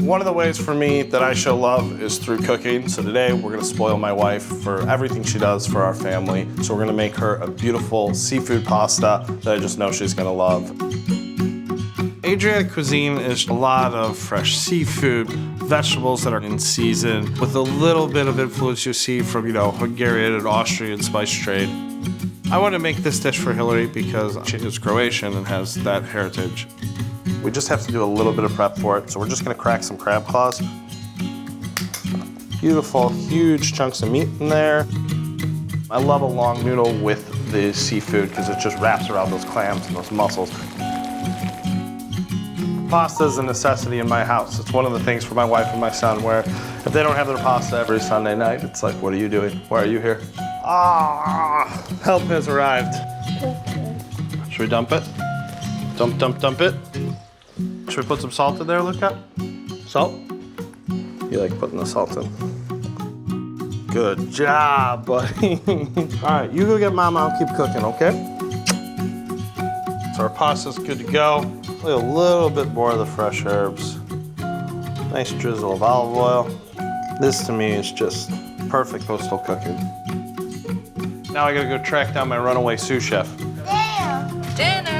One of the ways for me that I show love is through cooking. So today we're gonna spoil my wife for everything she does for our family. So we're gonna make her a beautiful seafood pasta that I just know she's gonna love. Adriatic cuisine is a lot of fresh seafood, vegetables that are in season, with a little bit of influence you see from, Hungarian and Austrian spice trade. I want to make this dish for Hillary because she is Croatian and has that heritage. We just have to do a little bit of prep for it, so we're just gonna crack some crab claws. Beautiful, huge chunks of meat in there. I love a long noodle with the seafood because it just wraps around those clams and those mussels. Pasta is a necessity in my house. It's one of the things for my wife and my son where if they don't have their pasta every Sunday night, it's like, what are you doing? Why are you here? Help has arrived. Should we dump it? Dump it. Should we put some salt in there, Luca? Salt? You like putting the salt in. Good job, buddy. All right, you go get Mama, I'll keep cooking, okay? So our pasta's good to go. A little bit more of the fresh herbs. Nice drizzle of olive oil. This to me is just perfect coastal cooking. Now I gotta go track down my runaway sous chef. Dinner!